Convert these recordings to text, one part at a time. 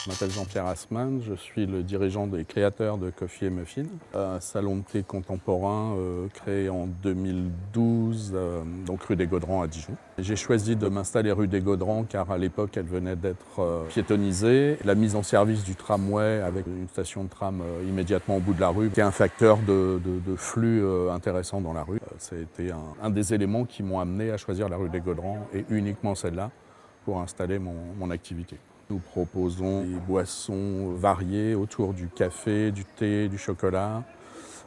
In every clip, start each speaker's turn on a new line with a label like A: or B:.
A: Je m'appelle Jean-Pierre Assmann, je suis le dirigeant des créateurs de Coffee & Muffins, un salon de thé contemporain créé en 2012, donc rue des Gaudrans à Dijon. J'ai choisi de m'installer rue des Gaudrans car à l'époque elle venait d'être piétonnisée. La mise en service du tramway avec une station de tram immédiatement au bout de la rue était un facteur de flux intéressant dans la rue. Ça a été un des éléments qui m'ont amené à choisir la rue des Gaudrans et uniquement celle-là pour installer mon activité. Nous proposons des boissons variées autour du café, du thé, du chocolat,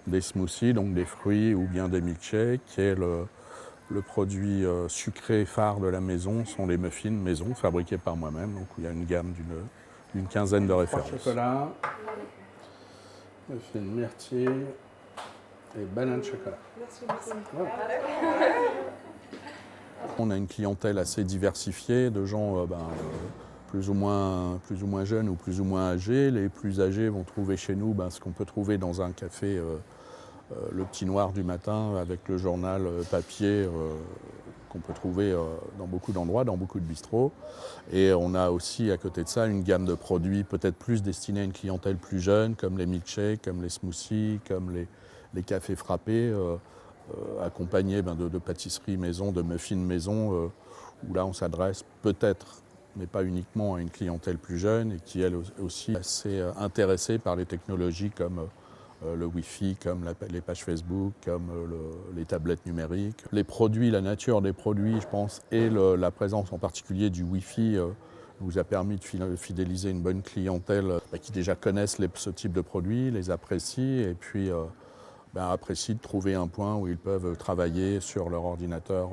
A: des smoothies, donc des fruits ou bien des milkshakes. Et le produit sucré phare de la maison sont les muffins maison fabriqués par moi-même. Donc il y a une gamme d'une quinzaine de références. Chocolat, muffins myrtille et banane chocolat. Merci beaucoup. Voilà. On a une clientèle assez diversifiée de gens plus ou moins jeunes ou plus ou moins âgés. Les plus âgés vont trouver chez nous ce qu'on peut trouver dans un café, le Petit Noir du matin, avec le journal papier qu'on peut trouver dans beaucoup d'endroits, dans beaucoup de bistrots. Et on a aussi à côté de ça une gamme de produits peut-être plus destinés à une clientèle plus jeune, comme les milkshakes, comme les smoothies, comme les cafés frappés, accompagnés de pâtisseries maison, de muffins maison, où là on s'adresse peut-être, mais pas uniquement, à une clientèle plus jeune et qui elle aussi est assez intéressée par les technologies comme le Wi-Fi, comme les pages Facebook, comme les tablettes numériques. Les produits, la nature des produits, je pense, et la présence en particulier du Wi-Fi nous a permis de fidéliser une bonne clientèle qui déjà connaissent ce type de produits, les apprécient et puis apprécient de trouver un point où ils peuvent travailler sur leur ordinateur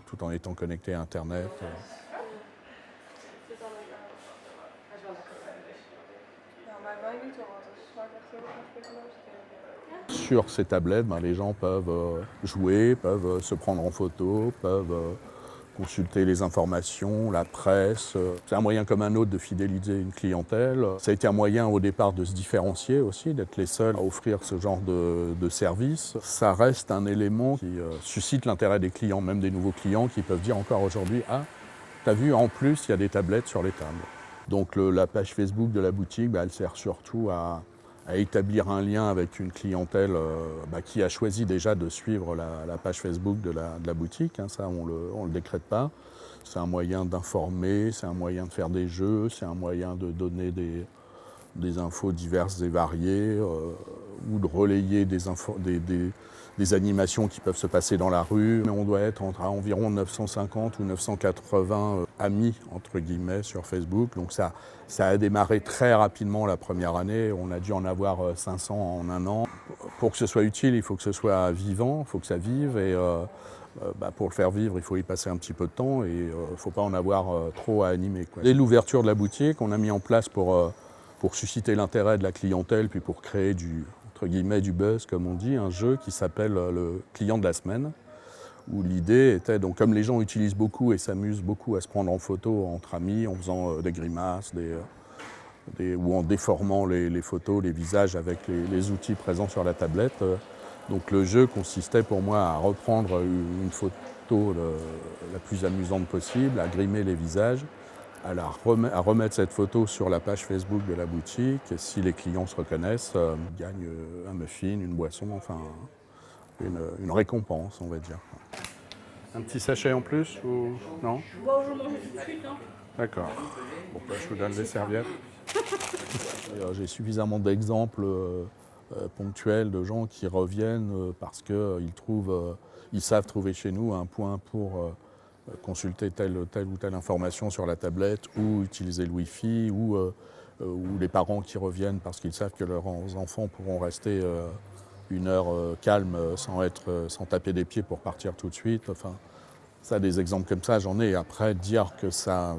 A: tout en étant connectés à Internet. Sur ces tablettes, les gens peuvent jouer, peuvent se prendre en photo, peuvent consulter les informations, la presse. C'est un moyen comme un autre de fidéliser une clientèle. Ça a été un moyen au départ de se différencier aussi, d'être les seuls à offrir ce genre de service. Ça reste un élément qui suscite l'intérêt des clients, même des nouveaux clients qui peuvent dire encore aujourd'hui « Ah, t'as vu, en plus, il y a des tablettes sur les tables ». Donc la page Facebook de la boutique, elle sert surtout à établir un lien avec une clientèle qui a choisi déjà de suivre la page Facebook de la boutique. Ça, on le décrète pas. C'est un moyen d'informer, c'est un moyen de faire des jeux, c'est un moyen de donner des infos diverses et variées ou de relayer des animations qui peuvent se passer dans la rue. Mais on doit être à environ 950 ou 980 amis, entre guillemets, sur Facebook. Donc ça a démarré très rapidement la première année. On a dû en avoir 500 en un an. Pour que ce soit utile, il faut que ce soit vivant, il faut que ça vive. Et pour le faire vivre, il faut y passer un petit peu de temps et il ne faut pas en avoir trop à animer. Dès l'ouverture de la boutique, on a mis en place pour susciter l'intérêt de la clientèle, puis pour créer entre guillemets, du buzz, comme on dit, un jeu qui s'appelle le client de la semaine, où l'idée était, donc comme les gens utilisent beaucoup et s'amusent beaucoup à se prendre en photo entre amis, en faisant des grimaces, ou en déformant les photos, les visages avec les outils présents sur la tablette. Donc le jeu consistait pour moi à reprendre une photo la plus amusante possible, à grimer les visages, à remettre cette photo sur la page Facebook de la boutique. Et si les clients se reconnaissent, ils gagnent un muffin, une boisson, enfin une récompense, on va dire. Un petit sachet en plus ou non?
B: Bon, je mange tout de suite.
A: D'accord. Bon, je vous donne les serviettes. J'ai suffisamment d'exemples ponctuels de gens qui reviennent parce qu'ils savent trouver chez nous un point pour consulter telle ou telle information sur la tablette ou utiliser le Wi-Fi ou les parents qui reviennent parce qu'ils savent que leurs enfants pourront rester une heure calme sans taper des pieds pour partir tout de suite. Enfin, ça, des exemples comme ça, j'en ai. Après, dire que ça,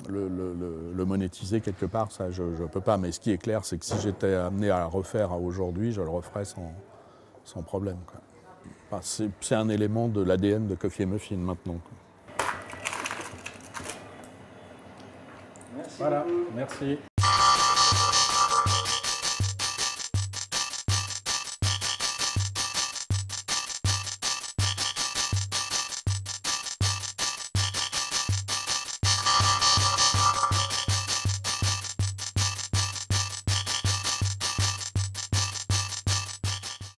A: le monétiser quelque part, ça, je ne peux pas. Mais ce qui est clair, c'est que si j'étais amené à le refaire aujourd'hui, je le referais sans problème, quoi. Enfin, c'est un élément de l'ADN de Coffee & Muffins maintenant. Voilà, merci.